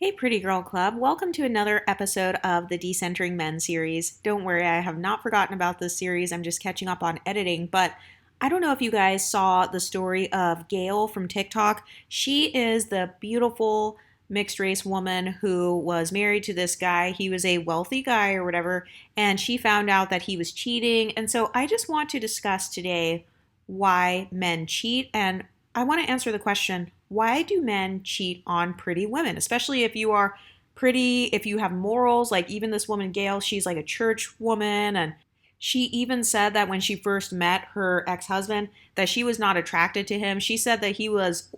Hey, Pretty Girl Club. Welcome to another episode of the Decentering Men series. Don't worry, I have not forgotten about this series. I'm just catching up on editing. But I don't know if you guys saw the story of Gail from TikTok. She is the beautiful mixed race woman who was married to this guy. He was a wealthy guy or whatever, and she found out that he was cheating. And so I just want to discuss today why men cheat, and I want to answer the question, why do men cheat on pretty women? Especially if you are pretty, if you have morals, like even this woman, Gail, she's like a church woman. And she even said that when she first met her ex husband, that she was not attracted to him. She said that he was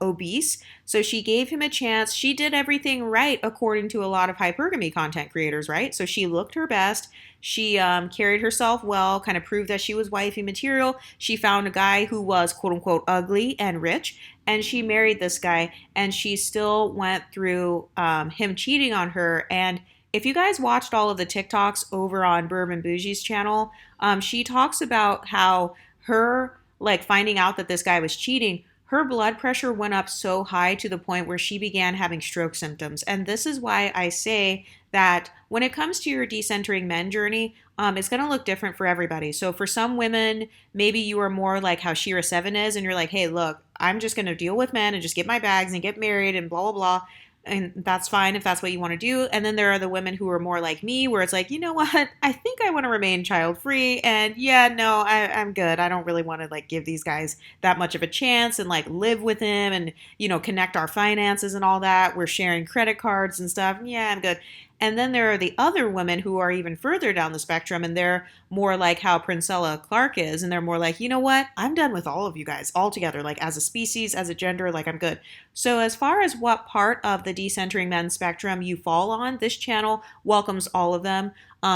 obese. So she gave him a chance. She did everything right, according to a lot of hypergamy content creators, right? So she looked her best. She carried herself well, kind of proved that she was wifey material. She found a guy who was quote unquote ugly and rich, and she married this guy, and she still went through him cheating on her. And if you guys watched all of the TikToks over on Bourbon Bougie's channel, she talks about how her like finding out that this guy was cheating, her blood pressure went up so high to the point where she began having stroke symptoms. And this is why I say that when it comes to your decentering men journey, it's going to look different for everybody. So for some women, maybe you are more like how Shira 7 is, and you're like, hey, look, I'm just going to deal with men and just get my bags and get married and blah, blah, blah. And that's fine if that's what you want to do. And then there are the women who are more like me, where it's like, you know what? I think I want to remain child free. And yeah, no, I'm good. I don't really want to like give these guys that much of a chance and like live with him and, connect our finances and all that. We're sharing credit cards and stuff. Yeah, I'm good. And then there are the other women who are even further down the spectrum, and they're more like how Princella Clark is. And they're more like, you know what? I'm done with all of you guys altogether, like as a species, as a gender, like I'm good. So, as far as what part of the decentering men spectrum you fall on, this channel welcomes all of them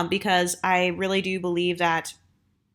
because I really do believe that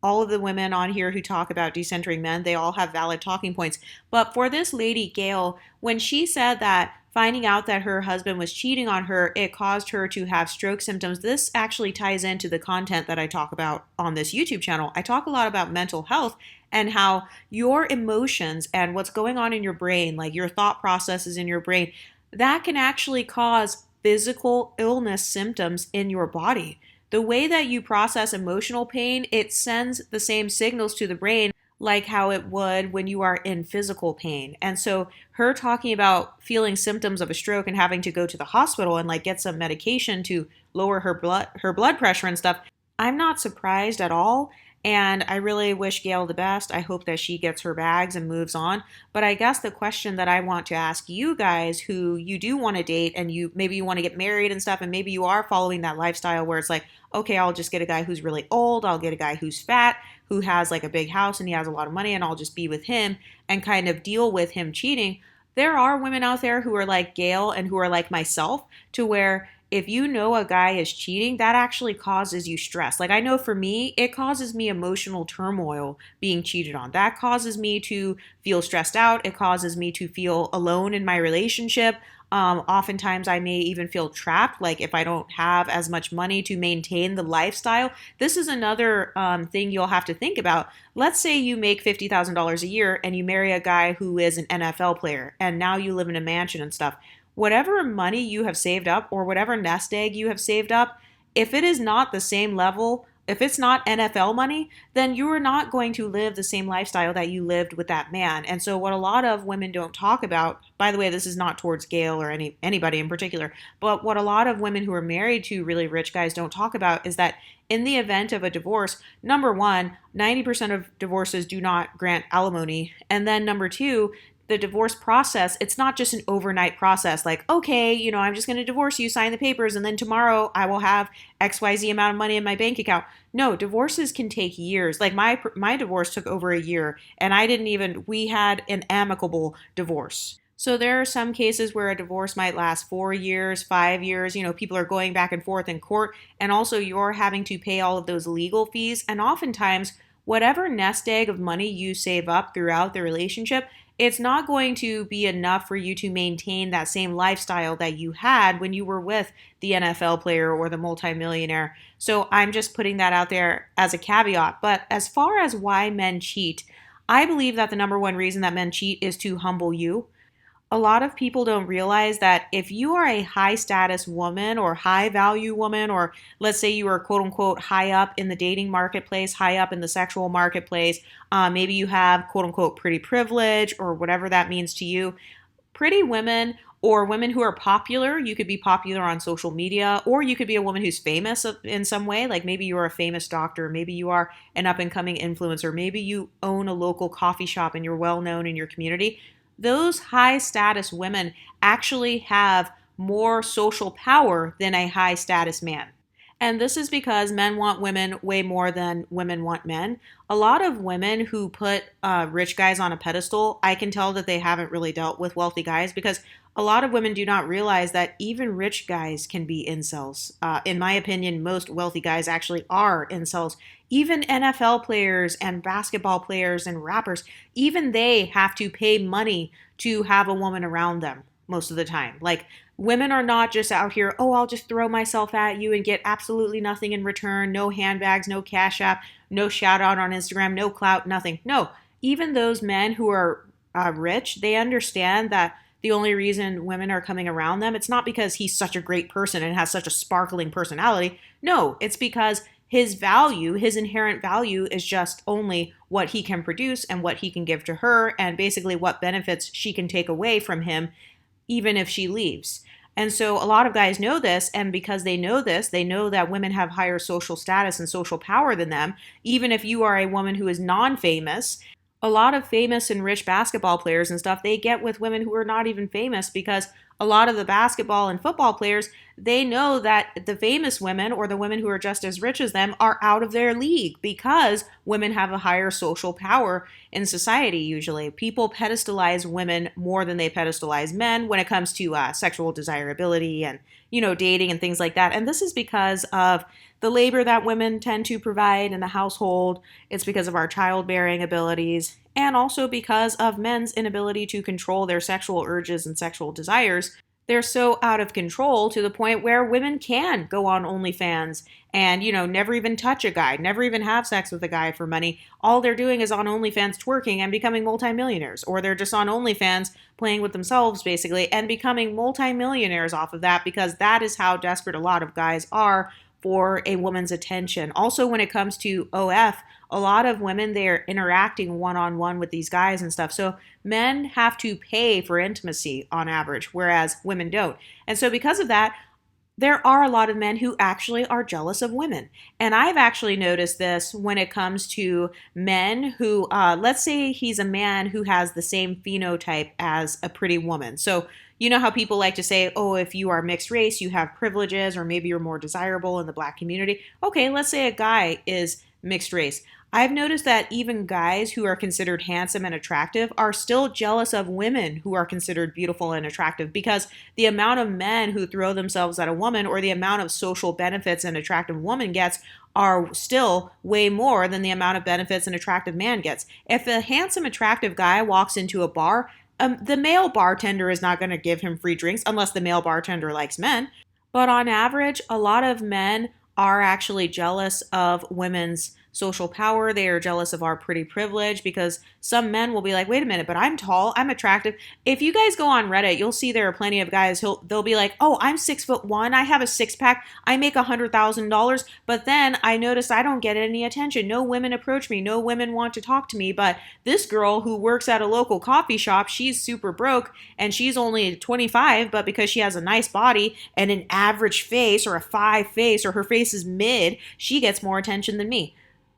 all of the women on here who talk about decentering men, they all have valid talking points. But for this lady, Gail, when she said that finding out that her husband was cheating on her, it caused her to have stroke symptoms, this actually ties into the content that I talk about on this YouTube channel. I talk a lot about mental health and how your emotions and what's going on in your brain, like your thought processes in your brain, that can actually cause physical illness symptoms in your body. The way that you process emotional pain, it sends the same signals to the brain like how it would when you are in physical pain. And so her talking about feeling symptoms of a stroke and having to go to the hospital and like get some medication to lower her blood pressure and stuff, I'm not surprised at all. And I really wish Gail the best. I hope that she gets her bags and moves on. But I guess the question that I want to ask you guys who you do want to date and you want to get married and stuff, and maybe you are following that lifestyle where it's like, okay, I'll just get a guy who's really old, I'll get a guy who's fat, who has like a big house and he has a lot of money, and I'll just be with him and kind of deal with him cheating. There are women out there who are like Gail and who are like myself, to where if you know a guy is cheating, that actually causes you stress. Like I know for me, it causes me emotional turmoil being cheated on. That causes me to feel stressed out. It causes me to feel alone in my relationship. Oftentimes I may even feel trapped, like if I don't have as much money to maintain the lifestyle. This is another thing you'll have to think about. Let's say you make $50,000 a year and you marry a guy who is an NFL player, and now you live in a mansion and stuff. Whatever money you have saved up or whatever nest egg you have saved up, if it is not the same level, if it's not NFL money, then you are not going to live the same lifestyle that you lived with that man. And so what a lot of women don't talk about, by the way, this is not towards Gail or anybody in particular, but what a lot of women who are married to really rich guys don't talk about is that in the event of a divorce, number one, 90% of divorces do not grant alimony. And then number two, the divorce process, it's not just an overnight process like, okay, I'm just going to divorce you, sign the papers, and then tomorrow I will have XYZ amount of money in my bank account. No, divorces can take years. Like my divorce took over a year, and we had an amicable divorce. So there are some cases where a divorce might last 4 years, 5 years, people are going back and forth in court, and also you're having to pay all of those legal fees. And oftentimes, whatever nest egg of money you save up throughout the relationship, it's not going to be enough for you to maintain that same lifestyle that you had when you were with the NFL player or the multimillionaire. So I'm just putting that out there as a caveat. But as far as why men cheat, I believe that the number one reason that men cheat is to humble you. A lot of people don't realize that if you are a high status woman or high value woman, or let's say you are quote unquote high up in the dating marketplace, high up in the sexual marketplace, maybe you have quote unquote pretty privilege or whatever that means to you. Pretty women or women who are popular, you could be popular on social media, or you could be a woman who's famous in some way, like maybe you're a famous doctor, maybe you are an up and coming influencer, maybe you own a local coffee shop and you're well known in your community. Those high status women actually have more social power than a high status man. And this is because men want women way more than women want men. A lot of women who put rich guys on a pedestal, I can tell that they haven't really dealt with wealthy guys, because a lot of women do not realize that even rich guys can be incels. In my opinion, most wealthy guys actually are incels. Even NFL players and basketball players and rappers, even they have to pay money to have a woman around them most of the time. Like, women are not just out here, oh, I'll just throw myself at you and get absolutely nothing in return. No handbags, no cash app, no shout out on Instagram, no clout, nothing. No, even those men who are rich, they understand that the only reason women are coming around them, it's not because he's such a great person and has such a sparkling personality. No, it's because his value, his inherent value, is just only what he can produce and what he can give to her, and basically what benefits she can take away from him, even if she leaves. And so a lot of guys know this, and because they know this, they know that women have higher social status and social power than them. Even if you are a woman who is non-famous, a lot of famous and rich basketball players and stuff, they get with women who are not even famous, because a lot of the basketball and football players, they know that the famous women or the women who are just as rich as them are out of their league, because women have a higher social power in society usually. People pedestalize women more than they pedestalize men when it comes to sexual desirability and, dating and things like that. And this is because of the labor that women tend to provide in the household. It's because of our childbearing abilities, and also because of men's inability to control their sexual urges and sexual desires. They're so out of control to the point where women can go on OnlyFans and, never even touch a guy, never even have sex with a guy for money. All they're doing is on OnlyFans twerking and becoming multimillionaires, or they're just on OnlyFans playing with themselves basically and becoming multimillionaires off of that, because that is how desperate a lot of guys are for a woman's attention. Also, when it comes to OF, a lot of women, they're interacting one-on-one with these guys and stuff. So men have to pay for intimacy on average, whereas women don't. And so because of that, there are a lot of men who actually are jealous of women. And I've actually noticed this when it comes to men who, let's say he's a man who has the same phenotype as a pretty woman. So you know how people like to say, oh, if you are mixed race, you have privileges, or maybe you're more desirable in the black community. Okay, let's say a guy is mixed race. I've noticed that even guys who are considered handsome and attractive are still jealous of women who are considered beautiful and attractive, because the amount of men who throw themselves at a woman, or the amount of social benefits an attractive woman gets, are still way more than the amount of benefits an attractive man gets. If a handsome, attractive guy walks into a bar, the male bartender is not going to give him free drinks unless the male bartender likes men. But on average, a lot of men are actually jealous of women's social power. They are jealous of our pretty privilege, because some men will be like, wait a minute, but I'm tall, I'm attractive. If you guys go on Reddit, you'll see there are plenty of guys they'll be like, oh, I'm 6'1", I have a six pack, I make $100,000, but then I notice I don't get any attention. No women approach me, no women want to talk to me, but this girl who works at a local coffee shop, she's super broke and she's only 25, but because she has a nice body and an average face or a 5 face, or her face is mid, she gets more attention than me.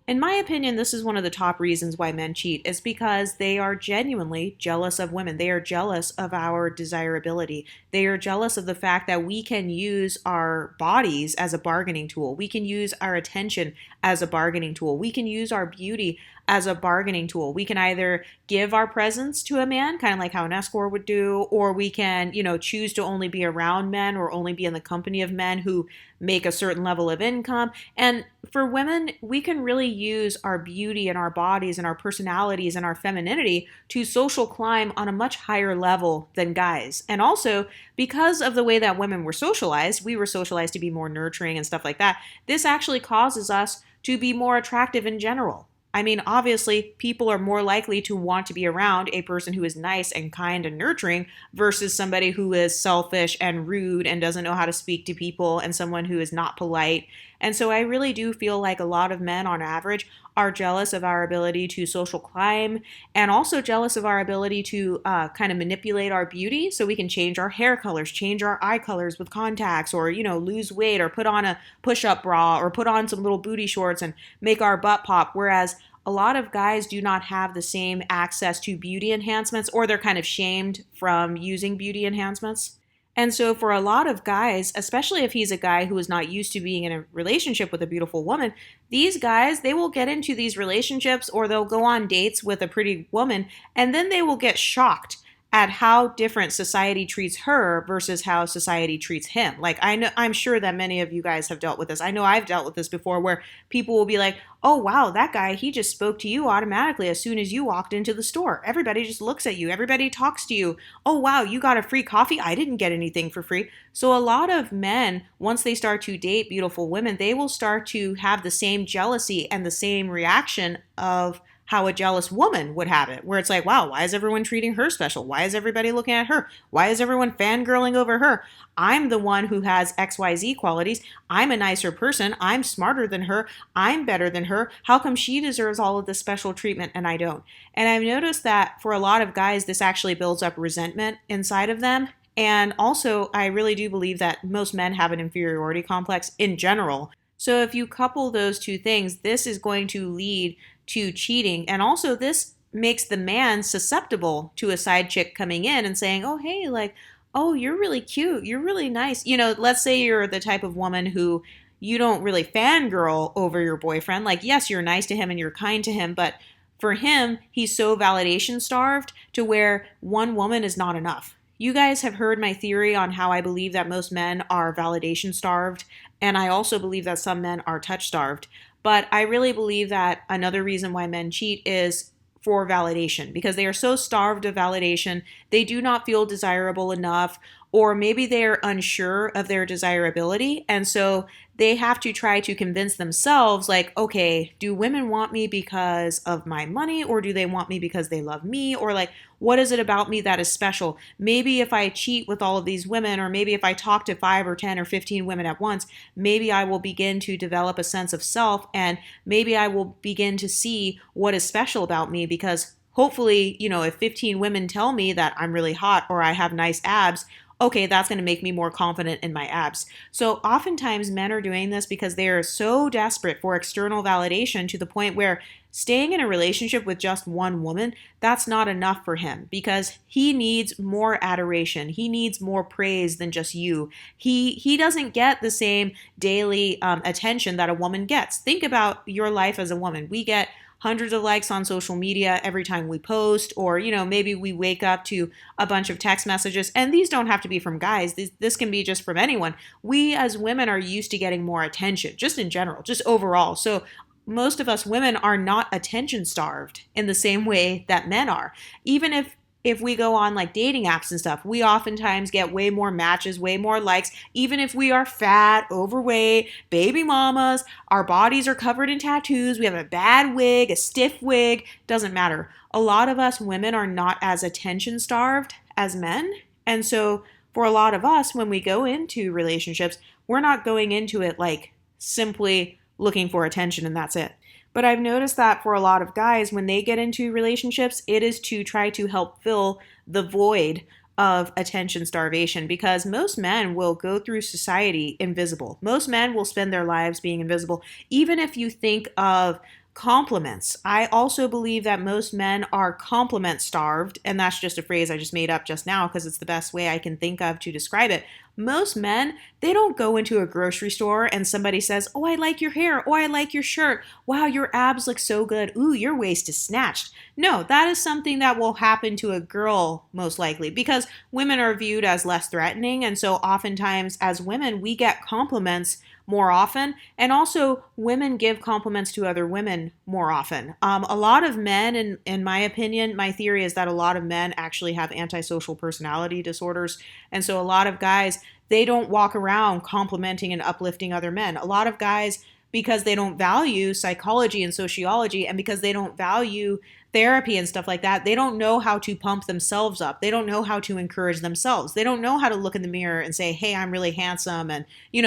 In my opinion, this is one of the top reasons why men cheat, is because they are genuinely jealous of women. They are jealous of our desirability. They are jealous of the fact that we can use our bodies as a bargaining tool. We can use our attention as a bargaining tool. We can use our beauty as a bargaining tool. We can either give our presence to a man, kind of like how an escort would do, or we can, choose to only be around men or only be in the company of men who make a certain level of income. And for women, we can really use our beauty and our bodies and our personalities and our femininity to social climb on a much higher level than guys. And also, because of the way that women were socialized, we were socialized to be more nurturing and stuff like that. This actually causes us to be more attractive in general. I mean, obviously, people are more likely to want to be around a person who is nice and kind and nurturing versus somebody who is selfish and rude and doesn't know how to speak to people and someone who is not polite. And so I really do feel like a lot of men on average are jealous of our ability to social climb and also jealous of our ability to kind of manipulate our beauty so we can change our hair colors, change our eye colors with contacts, or, lose weight or put on a push up bra or put on some little booty shorts and make our butt pop. Whereas a lot of guys do not have the same access to beauty enhancements, or they're kind of shamed from using beauty enhancements. And so, for a lot of guys, especially if he's a guy who is not used to being in a relationship with a beautiful woman, these guys, they will get into these relationships or they'll go on dates with a pretty woman, and then they will get shocked at how different society treats her versus how society treats him. Like, I'm sure that many of you guys have dealt with this. I know I've dealt with this before, where people will be like, "Oh wow, that guy, he just spoke to you automatically as soon as you walked into the store. Everybody just looks at you. Everybody talks to you. Oh wow, you got a free coffee? I didn't get anything for free." So a lot of men, once they start to date beautiful women, they will start to have the same jealousy and the same reaction of how a jealous woman would have it, where it's like, wow, why is everyone treating her special? Why is everybody looking at her? Why is everyone fangirling over her? I'm the one who has XYZ qualities. I'm a nicer person. I'm smarter than her. I'm better than her. How come she deserves all of this special treatment and I don't? And I've noticed that for a lot of guys, this actually builds up resentment inside of them. And also, I really do believe that most men have an inferiority complex in general. So if you couple those two things, this is going to lead to cheating. And also, this makes the man susceptible to a side chick coming in and saying, oh, hey, like, oh, you're really cute. You're really nice. Let's say you're the type of woman who you don't really fangirl over your boyfriend. Like, yes, you're nice to him and you're kind to him, but for him, he's so validation starved to where one woman is not enough. You guys have heard my theory on how I believe that most men are validation starved, and I also believe that some men are touch starved. But I really believe that another reason why men cheat is for validation, because they are so starved of validation, they do not feel desirable enough, or maybe they're unsure of their desirability. And so they have to try to convince themselves, like, okay, do women want me because of my money, or do they want me because they love me? Or like, what is it about me that is special? Maybe if I cheat with all of these women, or maybe if I talk to 5 or 10 or 15 women at once, maybe I will begin to develop a sense of self, and maybe I will begin to see what is special about me, because hopefully, if 15 women tell me that I'm really hot or I have nice abs, okay, that's going to make me more confident in my abs. So oftentimes men are doing this because they are so desperate for external validation to the point where staying in a relationship with just one woman, that's not enough for him, because he needs more adoration. He needs more praise than just you. He doesn't get the same daily attention that a woman gets. Think about your life as a woman. We get hundreds of likes on social media every time we post, or, maybe we wake up to a bunch of text messages, and these don't have to be from guys. This can be just from anyone. We as women are used to getting more attention, just in general, just overall. So most of us women are not attention starved in the same way that men are. Even if we go on like dating apps and stuff, we oftentimes get way more matches, way more likes, even if we are fat, overweight, baby mamas, our bodies are covered in tattoos, we have a bad wig, a stiff wig, doesn't matter. A lot of us women are not as attention starved as men. And so for a lot of us, when we go into relationships, we're not going into it like simply looking for attention and that's it. But I've noticed that for a lot of guys, when they get into relationships, it is to try to help fill the void of attention starvation, because most men will go through society invisible. Most men will spend their lives being invisible. Even if you think of compliments, I also believe that most men are compliment starved, and that's just a phrase I just made up just now because it's the best way I can think of to describe it. Most men, they don't go into a grocery store and somebody says, oh, I like your hair. Oh, I like your shirt. Wow, your abs look so good. Ooh, your waist is snatched. No, that is something that will happen to a girl most likely, because women are viewed as less threatening. And so oftentimes as women, we get compliments more often. And also women give compliments to other women more often. A lot of men, in my opinion, my theory is that a lot of men actually have antisocial personality disorders. And so a lot of guys, they don't walk around complimenting and uplifting other men. A lot of guys because they don't value psychology and sociology, and because they don't value therapy and stuff like that. They don't know how to pump themselves up. They don't know how to encourage themselves. They don't know how to look in the mirror and say, hey, I'm really handsome, and,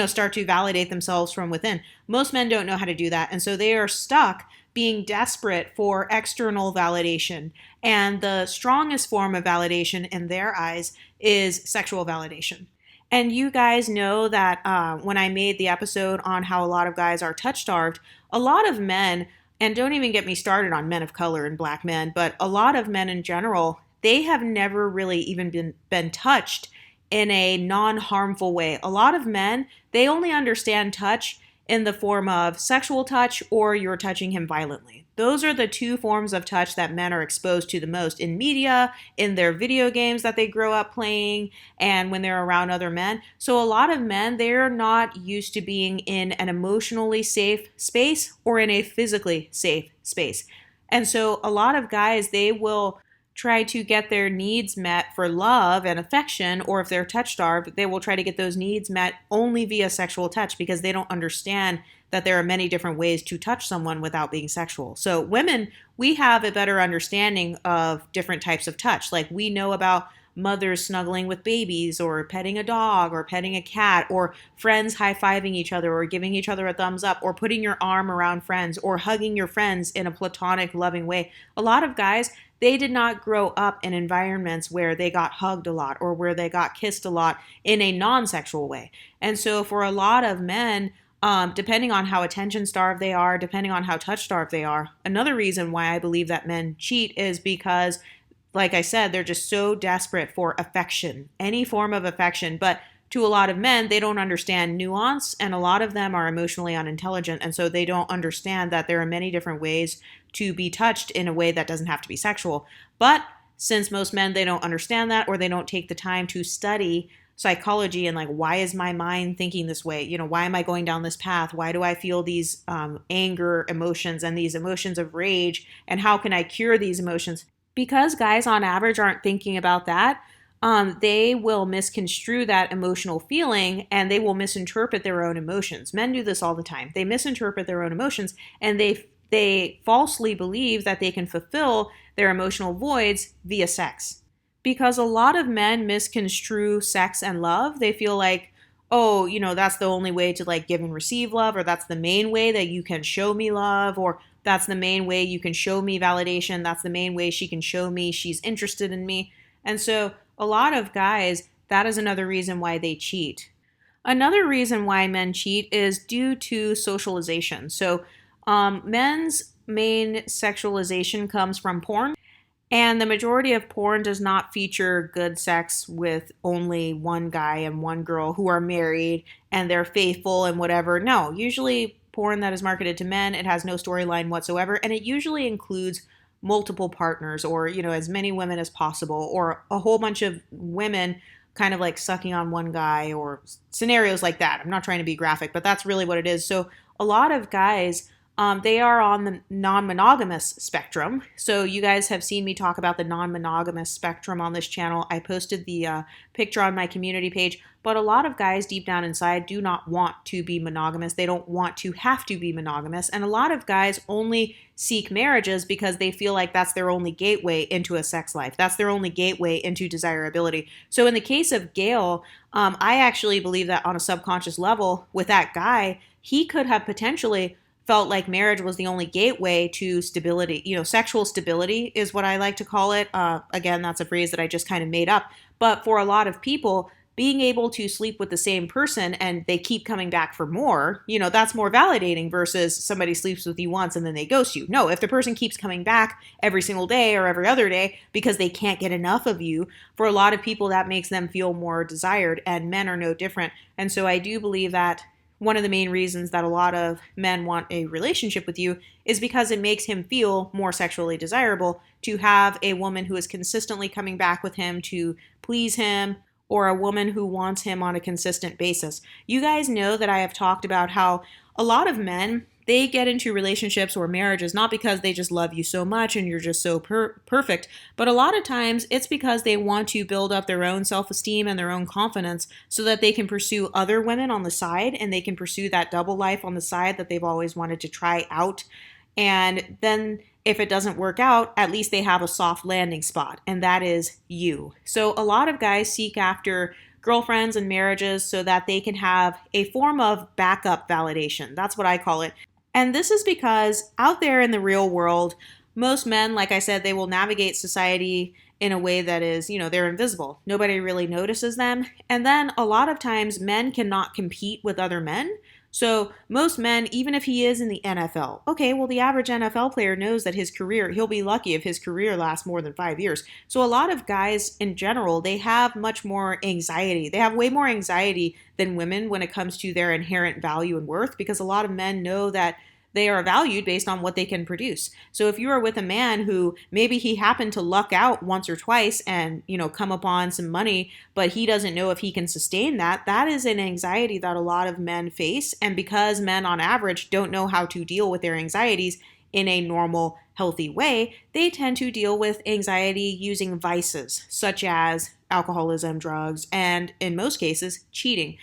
start to validate themselves from within. Most men don't know how to do that. And so they are stuck being desperate for external validation. And the strongest form of validation in their eyes is sexual validation. And you guys know that when I made the episode on how a lot of guys are touch starved, a lot of men, and don't even get me started on men of color and black men, but a lot of men in general, they have never really even been touched in a non-harmful way. A lot of men, they only understand touch in the form of sexual touch or you're touching him violently. Those are the two forms of touch that men are exposed to the most in media, in their video games that they grow up playing, and when they're around other men. So a lot of men, they're not used to being in an emotionally safe space or in a physically safe space. And so a lot of guys, they will try to get their needs met for love and affection, or if they're touch starved, they will try to get those needs met only via sexual touch because they don't understand that there are many different ways to touch someone without being sexual. So women, we have a better understanding of different types of touch. Like we know about mothers snuggling with babies, or petting a dog, or petting a cat, or friends high-fiving each other, or giving each other a thumbs up, or putting your arm around friends, or hugging your friends in a platonic, loving way. A lot of guys, they did not grow up in environments where they got hugged a lot or where they got kissed a lot in a non-sexual way. And so for a lot of men, depending on how attention starved they are, depending on how touch starved they are, another reason why I believe that men cheat is because, like I said, they're just so desperate for affection, any form of affection. But to a lot of men, they don't understand nuance, and a lot of them are emotionally unintelligent, and so they don't understand that there are many different ways to be touched in a way that doesn't have to be sexual. But since most men, they don't understand that, or they don't take the time to study psychology and like, why is my mind thinking this way? Why am I going down this path? Why do I feel these anger emotions and these emotions of rage? And how can I cure these emotions? Because guys on average aren't thinking about that, they will misconstrue that emotional feeling and they will misinterpret their own emotions. Men do this all the time. They misinterpret their own emotions, and they falsely believe that they can fulfill their emotional voids via sex. Because a lot of men misconstrue sex and love. They feel like, oh, that's the only way to like give and receive love, or that's the main way that you can show me love, or that's the main way you can show me validation. That's the main way she can show me she's interested in me. And so a lot of guys, that is another reason why they cheat. Another reason why men cheat is due to socialization. So men's main sexualization comes from porn. And the majority of porn does not feature good sex with only one guy and one girl who are married and they're faithful and whatever. No, usually porn that is marketed to men, it has no storyline whatsoever. And it usually includes multiple partners, or, as many women as possible, or a whole bunch of women kind of like sucking on one guy, or scenarios like that. I'm not trying to be graphic, but that's really what it is. So a lot of guys, they are on the non-monogamous spectrum. So you guys have seen me talk about the non-monogamous spectrum on this channel. I posted the picture on my community page. But a lot of guys deep down inside do not want to be monogamous. They don't want to have to be monogamous. And a lot of guys only seek marriages because they feel like that's their only gateway into a sex life. That's their only gateway into desirability. So in the case of Gail, I actually believe that on a subconscious level with that guy, he could have potentially felt like marriage was the only gateway to stability. Sexual stability is what I like to call it. Again, that's a phrase that I just kind of made up. But for a lot of people, being able to sleep with the same person and they keep coming back for more, that's more validating versus somebody sleeps with you once and then they ghost you. No, if the person keeps coming back every single day or every other day because they can't get enough of you, for a lot of people that makes them feel more desired, and men are no different. And so I do believe that one of the main reasons that a lot of men want a relationship with you is because it makes him feel more sexually desirable to have a woman who is consistently coming back with him to please him, or a woman who wants him on a consistent basis. You guys know that I have talked about how a lot of men, they get into relationships or marriages not because they just love you so much and you're just so perfect, but a lot of times it's because they want to build up their own self-esteem and their own confidence so that they can pursue other women on the side and they can pursue that double life on the side that they've always wanted to try out. And then if it doesn't work out, at least they have a soft landing spot, and that is you. So a lot of guys seek after girlfriends and marriages so that they can have a form of backup validation. That's what I call it. And this is because out there in the real world, most men, like I said, they will navigate society in a way that is, they're invisible. Nobody really notices them. And then a lot of times men cannot compete with other men. So most men, even if he is in the NFL, okay, well, the average NFL player knows that he'll be lucky if his career lasts more than 5 years. So a lot of guys in general, they have much more anxiety. They have way more anxiety than women when it comes to their inherent value and worth, because a lot of men know that they are valued based on what they can produce. So if you are with a man who maybe he happened to luck out once or twice and, come upon some money, but he doesn't know if he can sustain that, that is an anxiety that a lot of men face. And because men on average don't know how to deal with their anxieties in a normal, healthy way, they tend to deal with anxiety using vices such as alcoholism, drugs, and in most cases, cheating.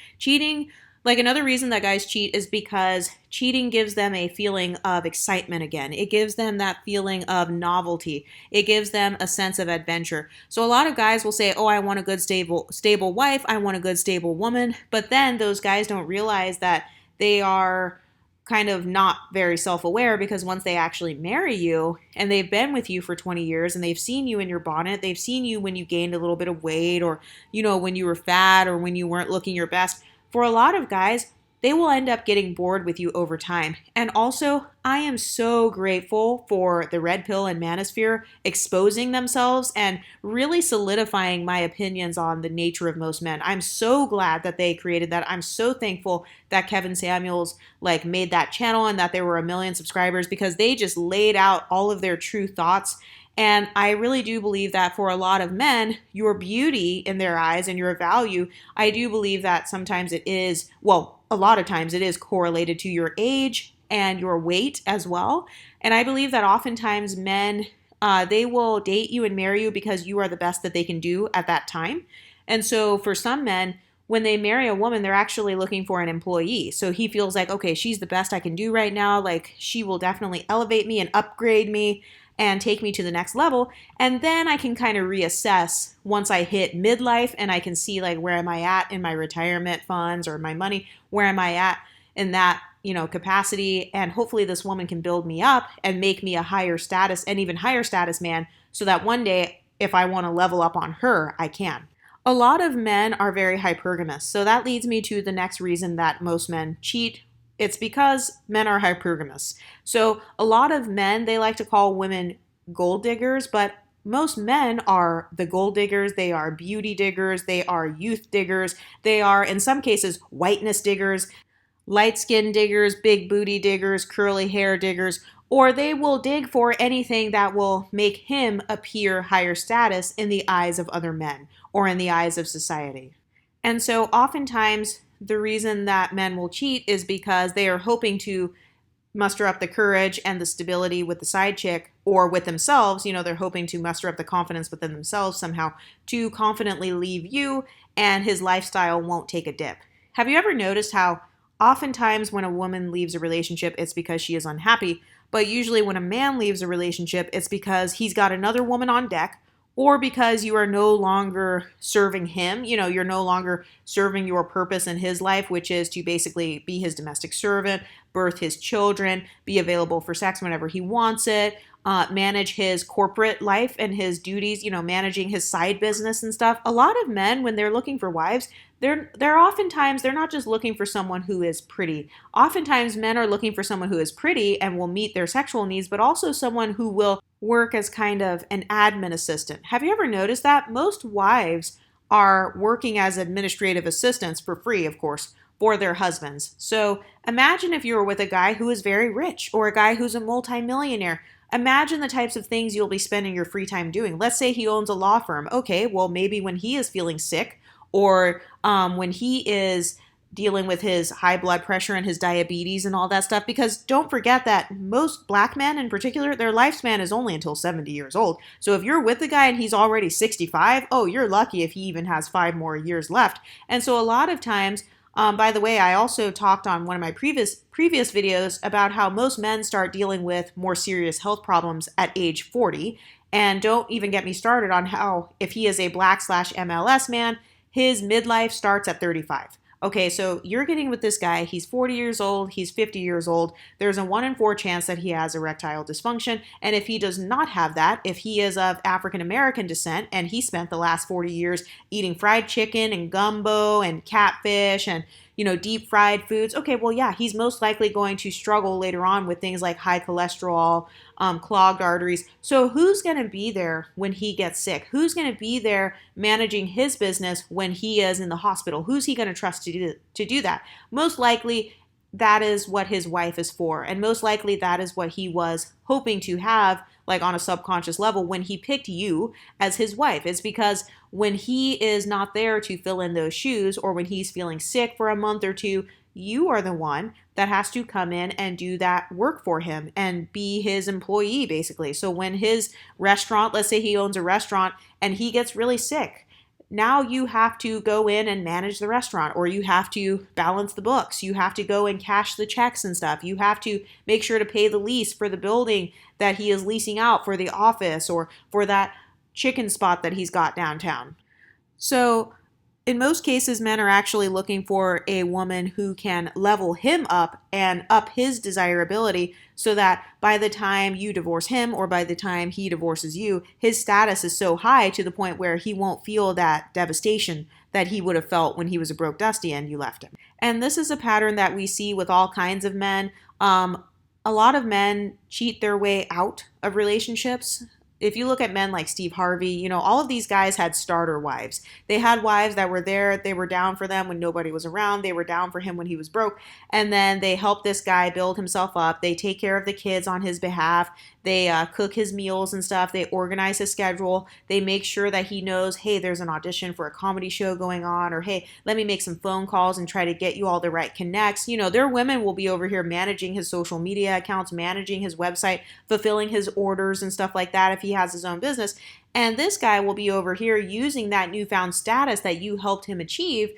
Like another reason that guys cheat is because cheating gives them a feeling of excitement again. It gives them that feeling of novelty. It gives them a sense of adventure. So a lot of guys will say, oh, I want a good stable wife. I want a good stable woman. But then those guys don't realize that they are kind of not very self-aware, because once they actually marry you and they've been with you for 20 years and they've seen you in your bonnet, they've seen you when you gained a little bit of weight, or, when you were fat, or when you weren't looking your best. For a lot of guys, they will end up getting bored with you over time. And also, I am so grateful for the Red Pill and Manosphere exposing themselves and really solidifying my opinions on the nature of most men. I'm so glad that they created that. I'm so thankful that Kevin Samuels made that channel and that there were 1 million subscribers, because they just laid out all of their true thoughts. And I really do believe that for a lot of men, your beauty in their eyes and your value, I do believe that sometimes it is, a lot of times it is correlated to your age and your weight as well. And I believe that oftentimes men, they will date you and marry you because you are the best that they can do at that time. And so for some men, when they marry a woman, they're actually looking for an employee. So he feels like, okay, she's the best I can do right now. She will definitely elevate me and upgrade me and take me to the next level. And then I can kind of reassess once I hit midlife and I can see where am I at in my retirement funds or my money, where am I at in that, capacity. And hopefully this woman can build me up and make me a higher status and even higher status man, so that one day if I want to level up on her, I can. A lot of men are very hypergamous. So that leads me to the next reason that most men cheat. It's because men are hypergamous. So a lot of men, they like to call women gold diggers, but most men are the gold diggers. They are beauty diggers. They are youth diggers. They are, in some cases, whiteness diggers, light skin diggers, big booty diggers, curly hair diggers, or they will dig for anything that will make him appear higher status in the eyes of other men or in the eyes of society. And so oftentimes the reason that men will cheat is because they are hoping to muster up the courage and the stability with the side chick, or with themselves. They're hoping to muster up the confidence within themselves somehow to confidently leave you, and his lifestyle won't take a dip. Have you ever noticed how oftentimes when a woman leaves a relationship, it's because she is unhappy, but usually when a man leaves a relationship, it's because he's got another woman on deck, or because you are no longer serving him. You're no longer serving your purpose in his life, which is to basically be his domestic servant, birth his children, be available for sex whenever he wants it, manage his corporate life and his duties, managing his side business and stuff. A lot of men, when they're looking for wives, they're oftentimes, they're not just looking for someone who is pretty. Oftentimes men are looking for someone who is pretty and will meet their sexual needs, but also someone who will work as kind of an admin assistant. Have you ever noticed that? Most wives are working as administrative assistants for free, of course, for their husbands. So imagine if you were with a guy who is very rich, or a guy who's a multimillionaire. Imagine the types of things you'll be spending your free time doing. Let's say he owns a law firm. Okay, well, maybe when he is feeling sick, or when he is dealing with his high blood pressure and his diabetes and all that stuff. Because don't forget that most black men in particular, their lifespan is only until 70 years old. So if you're with the guy and he's already 65, oh, you're lucky if he even has 5 more years left. And so a lot of times, by the way, I also talked on one of my previous videos about how most men start dealing with more serious health problems at age 40. And don't even get me started on how if he is a black/MLS man, his midlife starts at 35. Okay, so you're getting with this guy. He's 40 years old. He's 50 years old. There's a 1 in 4 chance that he has erectile dysfunction. And if he does not have that, if he is of African American descent and he spent the last 40 years eating fried chicken and gumbo and catfish and deep fried foods, okay, well, yeah, he's most likely going to struggle later on with things like high cholesterol, clogged arteries. So who's going to be there when he gets sick? Who's going to be there managing his business when he is in the hospital? Who's he going to trust to do that? Most likely that is what his wife is for. And most likely that is what he was hoping to have, like on a subconscious level, when he picked you as his wife. It's because when he is not there to fill in those shoes, or when he's feeling sick for a month or two, you are the one that has to come in and do that work for him and be his employee, basically. So when his restaurant, let's say he owns a restaurant and he gets really sick, now you have to go in and manage the restaurant, or you have to balance the books. You have to go and cash the checks and stuff. You have to make sure to pay the lease for the building that he is leasing out for the office or for that chicken spot that he's got downtown. So in most cases, men are actually looking for a woman who can level him up and up his desirability so that by the time you divorce him or by the time he divorces you, his status is so high to the point where he won't feel that devastation that he would have felt when he was a broke dusty and you left him. And this is a pattern that we see with all kinds of men. A lot of men cheat their way out of relationships. If you look at men like Steve Harvey, all of these guys had starter wives. They had wives that were there. They were down for them when nobody was around. They were down for him when he was broke. And then they help this guy build himself up. They take care of the kids on his behalf. They cook his meals and stuff. They organize his schedule. They make sure that he knows, hey, there's an audition for a comedy show going on, or hey, let me make some phone calls and try to get you all the right connects. Their women will be over here managing his social media accounts, managing his website, fulfilling his orders and stuff like that if he has his own business. And this guy will be over here using that newfound status that you helped him achieve,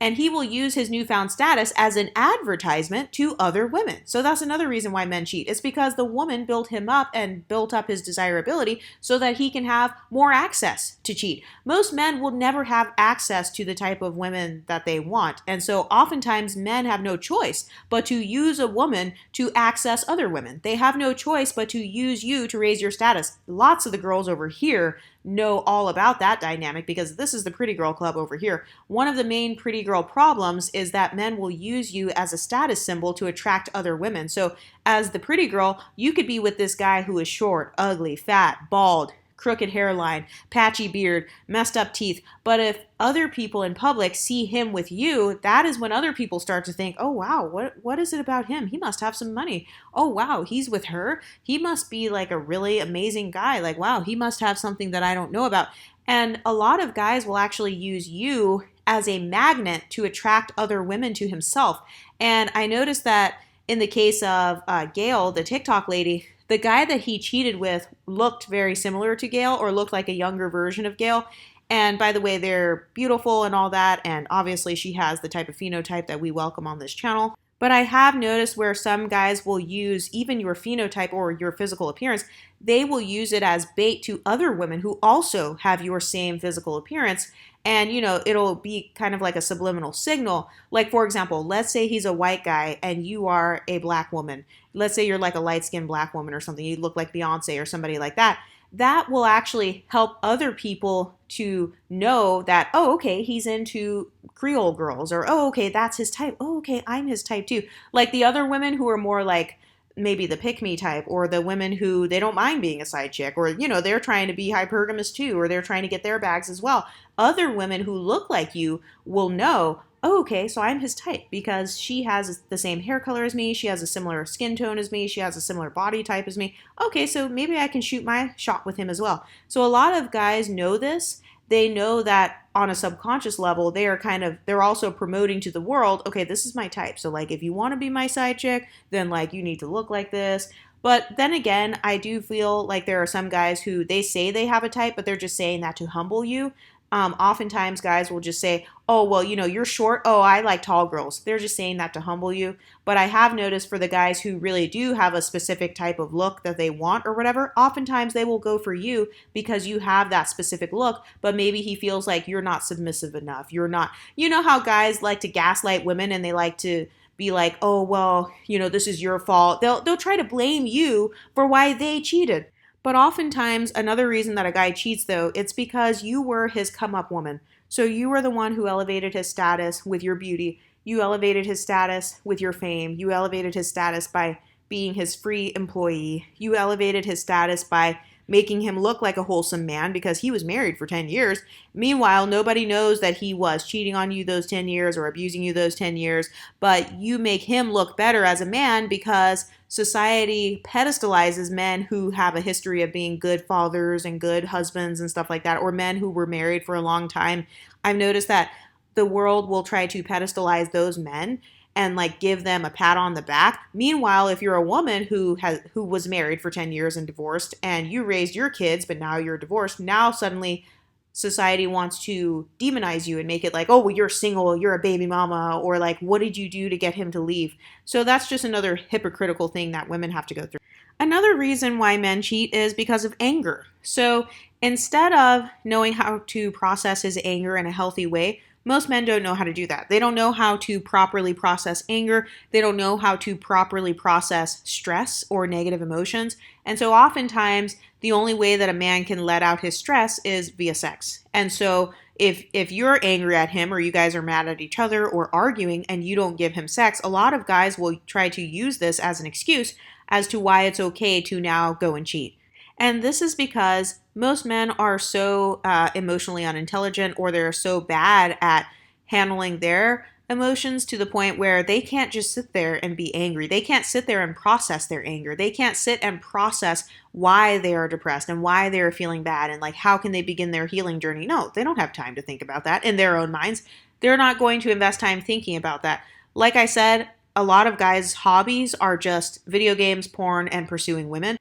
and he will use his newfound status as an advertisement to other women. So that's another reason why men cheat. It's because the woman built him up and built up his desirability so that he can have more access to cheat. Most men will never have access to the type of women that they want. And so oftentimes men have no choice but to use a woman to access other women. They have no choice but to use you to raise your status. Lots of the girls over here know all about that dynamic because this is the pretty girl club over here. One of the main pretty girl problems is that men will use you as a status symbol to attract other women. So as the pretty girl, you could be with this guy who is short, ugly, fat, bald, crooked hairline, patchy beard, messed up teeth. But if other people in public see him with you, that is when other people start to think, oh, wow, what is it about him? He must have some money. Oh, wow, he's with her. He must be like a really amazing guy. Like, wow, he must have something that I don't know about. And a lot of guys will actually use you as a magnet to attract other women to himself. And I noticed that in the case of Gail, the TikTok lady, the guy that he cheated with looked very similar to Gail, or looked like a younger version of Gail. And by the way, they're beautiful and all that. And obviously she has the type of phenotype that we welcome on this channel. But I have noticed where some guys will use even your phenotype or your physical appearance, they will use it as bait to other women who also have your same physical appearance. And, it'll be kind of like a subliminal signal. Like, for example, let's say he's a white guy and you are a black woman. Let's say you're like a light-skinned black woman or something. You look like Beyonce or somebody like that. That will actually help other people to know that, oh, okay, he's into Creole girls, or, oh, okay, that's his type. Oh, okay, I'm his type too. Like the other women who are more like maybe the pick-me type, or the women who they don't mind being a side chick, or, they're trying to be hypergamous too, or they're trying to get their bags as well. Other women who look like you will know, oh, okay, so I'm his type because she has the same hair color as me, she has a similar skin tone as me, she has a similar body type as me. Okay, so maybe I can shoot my shot with him as well. So a lot of guys know this. they know that on a subconscious level, they're also promoting to the world, okay, this is my type. So like, if you want to be my side chick, then like you need to look like this. But then again, I do feel like there are some guys who they say they have a type, but they're just saying that to humble you. Oftentimes guys will just say, oh, well, you're short. Oh, I like tall girls. They're just saying that to humble you. But I have noticed for the guys who really do have a specific type of look that they want or whatever, oftentimes they will go for you because you have that specific look, but maybe he feels like you're not submissive enough. You're not, how guys like to gaslight women and they like to be like, oh, well, this is your fault. They'll try to blame you for why they cheated. But oftentimes, another reason that a guy cheats, though, it's because you were his come-up woman. So you were the one who elevated his status with your beauty. You elevated his status with your fame. You elevated his status by being his free employee. You elevated his status by making him look like a wholesome man because he was married for 10 years. Meanwhile, nobody knows that he was cheating on you those 10 years or abusing you those 10 years, but you make him look better as a man because society pedestalizes men who have a history of being good fathers and good husbands and stuff like that, or men who were married for a long time. I've noticed that the world will try to pedestalize those men and like give them a pat on the back. Meanwhile, if you're a woman who was married for 10 years and divorced and you raised your kids, but now you're divorced, now suddenly society wants to demonize you and make it like, oh, well, you're single, you're a baby mama, or like, what did you do to get him to leave? So that's just another hypocritical thing that women have to go through. Another reason why men cheat is because of anger. So instead of knowing how to process his anger in a healthy way, most men don't know how to do that. They don't know how to properly process anger. They don't know how to properly process stress or negative emotions. And so oftentimes the only way that a man can let out his stress is via sex. And so if you're angry at him or you guys are mad at each other or arguing and you don't give him sex, a lot of guys will try to use this as an excuse as to why it's okay to now go and cheat. And this is because most men are so emotionally unintelligent, or they're so bad at handling their emotions to the point where they can't just sit there and be angry. They can't sit there and process their anger. They can't sit and process why they are depressed and why they're feeling bad and like how can they begin their healing journey. No, they don't have time to think about that in their own minds. They're not going to invest time thinking about that. Like I said, a lot of guys' hobbies are just video games, porn, and pursuing women.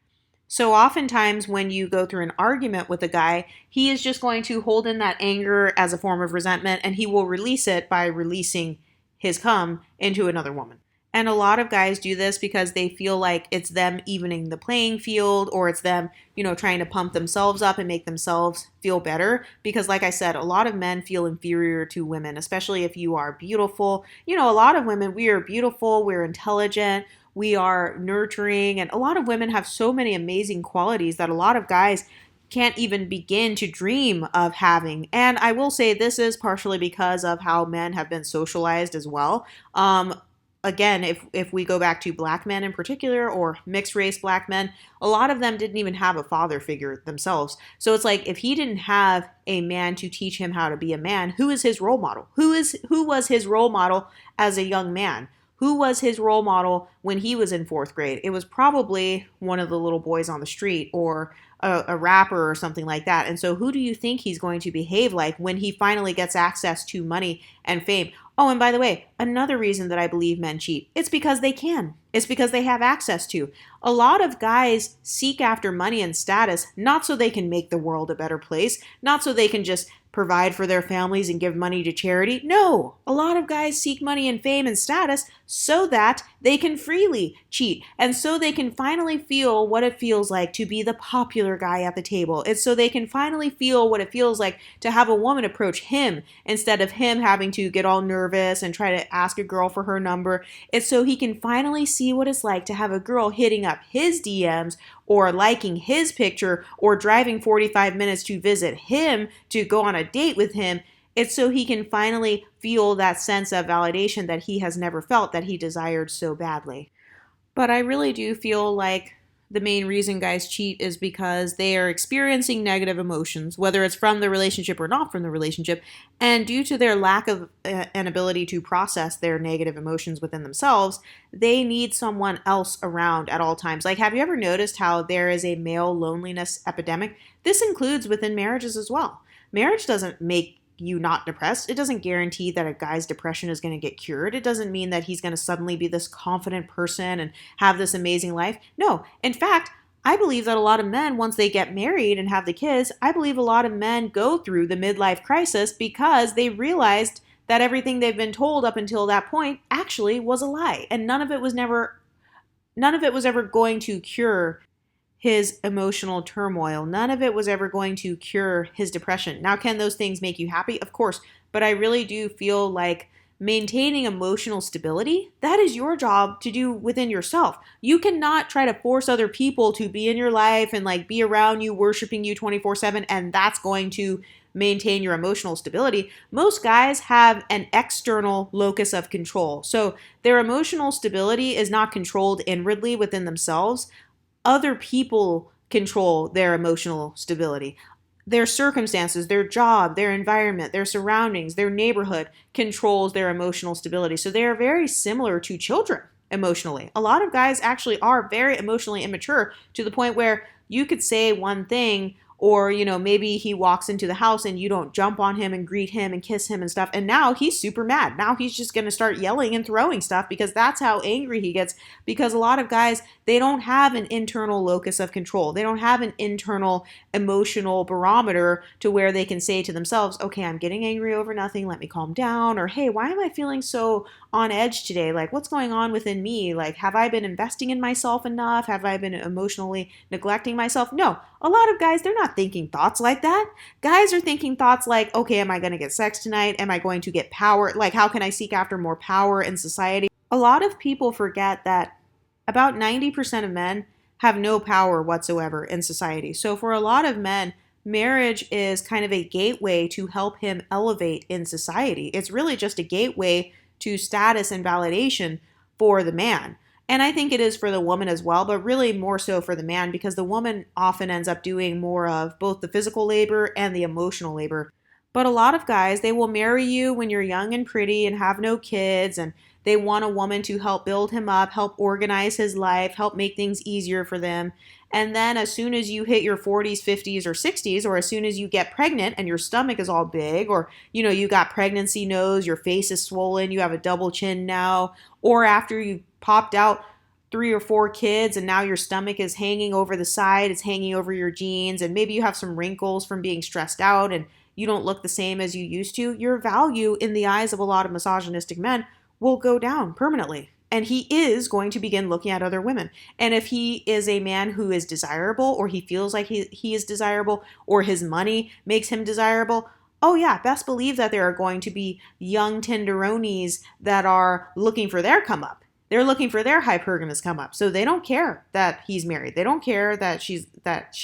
So oftentimes when you go through an argument with a guy, he is just going to hold in that anger as a form of resentment, and he will release it by releasing his cum into another woman. And a lot of guys do this because they feel like it's them evening the playing field, or it's them, trying to pump themselves up and make themselves feel better. Because like I said, a lot of men feel inferior to women, especially if you are beautiful. A lot of women, we are beautiful, we're intelligent, we are nurturing, and a lot of women have so many amazing qualities that a lot of guys can't even begin to dream of having. And I will say this is partially because of how men have been socialized as well. Again, if we go back to black men in particular, or mixed race black men, a lot of them didn't even have a father figure themselves. So it's like, if he didn't have a man to teach him how to be a man, who is his role model? Who was his role model as a young man? Who was his role model when he was in 4th grade? It was probably one of the little boys on the street, or a rapper or something like that. And so who do you think he's going to behave like when he finally gets access to money and fame? Oh, and by the way, another reason that I believe men cheat, it's because they can. It's because they have access to. A lot of guys seek after money and status, not so they can make the world a better place, not so they can just provide for their families and give money to charity. No, a lot of guys seek money and fame and status so that they can freely cheat, and so they can finally feel what it feels like to be the popular guy at the table. It's so they can finally feel what it feels like to have a woman approach him instead of him having to get all nervous and try to ask a girl for her number. It's so he can finally see what it's like to have a girl hitting up his DMs or liking his picture or driving 45 minutes to visit him to go on a date with him. It's so he can finally feel that sense of validation that he has never felt, that he desired so badly. But I really do feel like the main reason guys cheat is because they are experiencing negative emotions, whether it's from the relationship or not from the relationship. And due to their lack of an ability to process their negative emotions within themselves, they need someone else around at all times. Like, have you ever noticed how there is a male loneliness epidemic? This includes within marriages as well. Marriage doesn't make you not depressed. It doesn't guarantee that a guy's depression is going to get cured. It doesn't mean that he's going to suddenly be this confident person and have this amazing life. No, in fact, I believe that a lot of men, once they get married and have the kids, I believe a lot of men go through the midlife crisis because they realized that everything they've been told up until that point actually was a lie. And none of it was ever going to cure his emotional turmoil. None of it was ever going to cure his depression. Now, can those things make you happy? Of course. But I really do feel like maintaining emotional stability, that is your job to do within yourself. You cannot try to force other people to be in your life and like be around you, worshiping you 24/7, and that's going to maintain your emotional stability. Most guys have an external locus of control. So their emotional stability is not controlled inwardly within themselves. Other people control their emotional stability. Their circumstances, their job, their environment, their surroundings, their neighborhood controls their emotional stability. So they are very similar to children emotionally. A lot of guys actually are very emotionally immature to the point where you could say one thing, or, maybe he walks into the house and you don't jump on him and greet him and kiss him and stuff. And now he's super mad. Now he's just going to start yelling and throwing stuff because that's how angry he gets. Because a lot of guys, they don't have an internal locus of control. They don't have an internal emotional barometer to where they can say to themselves, okay, I'm getting angry over nothing. Let me calm down. Or, hey, why am I feeling so on edge today? Like, what's going on within me? Like, have I been investing in myself enough? Have I been emotionally neglecting myself? No, a lot of guys, they're not thinking thoughts like that. Guys are thinking thoughts like, okay, am I going to get sex tonight? Am I going to get power? Like, how can I seek after more power in society? A lot of people forget that about 90% of men have no power whatsoever in society. So for a lot of men, marriage is kind of a gateway to help him elevate in society. It's really just a gateway to status and validation for the man. And I think it is for the woman as well, but really more so for the man because the woman often ends up doing more of both the physical labor and the emotional labor. But a lot of guys, they will marry you when you're young and pretty and have no kids, and they want a woman to help build him up, help organize his life, help make things easier for them. And then as soon as you hit your 40s, 50s, or 60s, or as soon as you get pregnant and your stomach is all big, or you got pregnancy nose, your face is swollen, you have a double chin now, or after you popped out 3 or 4 kids and now your stomach is hanging over the side, it's hanging over your jeans, and maybe you have some wrinkles from being stressed out and you don't look the same as you used to, your value in the eyes of a lot of misogynistic men will go down permanently. And he is going to begin looking at other women. And if he is a man who is desirable, or he feels like he is desirable, or his money makes him desirable, oh yeah, best believe that there are going to be young tenderonis that are looking for their come up. They're looking for their hypergamous come up. So they don't care that he's married. They don't care that she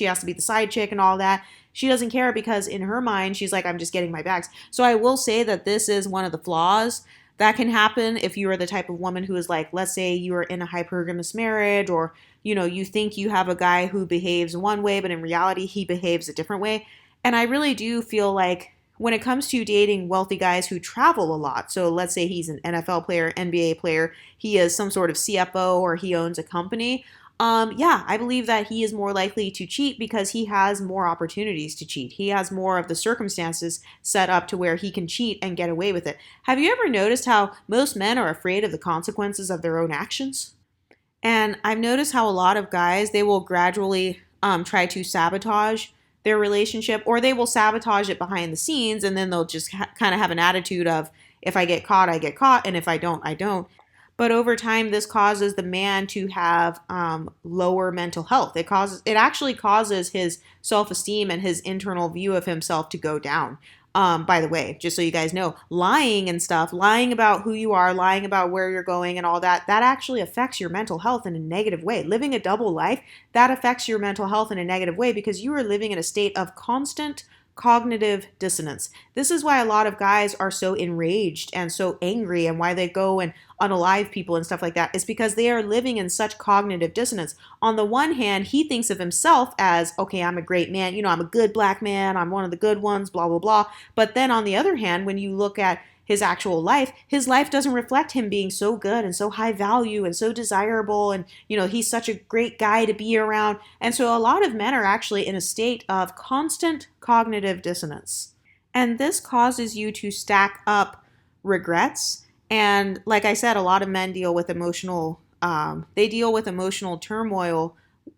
has to be the side chick and all that. She doesn't care because in her mind, she's like, I'm just getting my bags. So I will say that this is one of the flaws that can happen if you are the type of woman who is like, let's say you are in a hypergamous marriage, or, you think you have a guy who behaves one way, but in reality, he behaves a different way. And I really do feel like when it comes to dating wealthy guys who travel a lot, so let's say he's an NFL player, NBA player, he is some sort of CFO, or he owns a company, I believe that he is more likely to cheat because he has more opportunities to cheat. He has more of the circumstances set up to where he can cheat and get away with it. Have you ever noticed how most men are afraid of the consequences of their own actions? And I've noticed how a lot of guys, they will gradually try to sabotage their relationship, or they will sabotage it behind the scenes, and then they'll just kind of have an attitude of, if I get caught, I get caught, and if I don't, I don't. But over time, this causes the man to have lower mental health. It actually causes his self-esteem and his internal view of himself to go down. By the way, just so you guys know, lying and stuff, lying about who you are, lying about where you're going and all that, that actually affects your mental health in a negative way. Living a double life, that affects your mental health in a negative way because you are living in a state of constant cognitive dissonance. This is why a lot of guys are so enraged and so angry, and why they go and unalive people and stuff like that, is because they are living in such cognitive dissonance. On the one hand, he thinks of himself as, okay, I'm a great man, I'm a good black man, I'm one of the good ones, blah, blah, blah. But then on the other hand, when you look at his actual life, his life doesn't reflect him being so good and so high value and so desirable, and he's such a great guy to be around. And so a lot of men are actually in a state of constant cognitive dissonance. And this causes you to stack up regrets. And like I said, a lot of men deal with emotional turmoil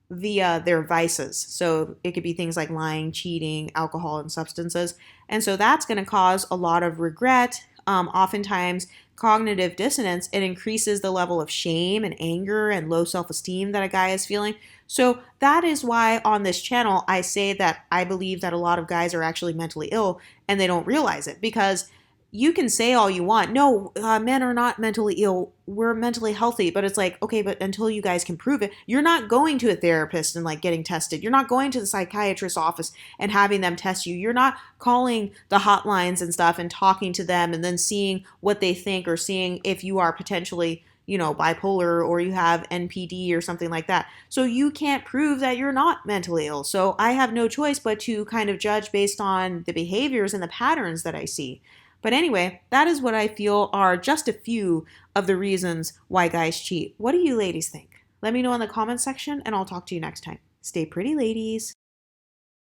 via their vices. So it could be things like lying, cheating, alcohol, and substances. And so that's going to cause a lot of regret. Oftentimes, cognitive dissonance, it increases the level of shame and anger and low self esteem that a guy is feeling. So that is why on this channel, I say that I believe that a lot of guys are actually mentally ill and they don't realize it, because you can say all you want. No, men are not mentally ill. We're mentally healthy. But it's like, okay, but until you guys can prove it, you're not going to a therapist and like getting tested. You're not going to the psychiatrist's office and having them test you. You're not calling the hotlines and stuff and talking to them and then seeing what they think, or seeing if you are potentially, bipolar, or you have NPD or something like that. So you can't prove that you're not mentally ill. So I have no choice but to kind of judge based on the behaviors and the patterns that I see. But anyway, that is what I feel are just a few of the reasons why guys cheat. What do you ladies think? Let me know in the comments section, and I'll talk to you next time. Stay pretty, ladies.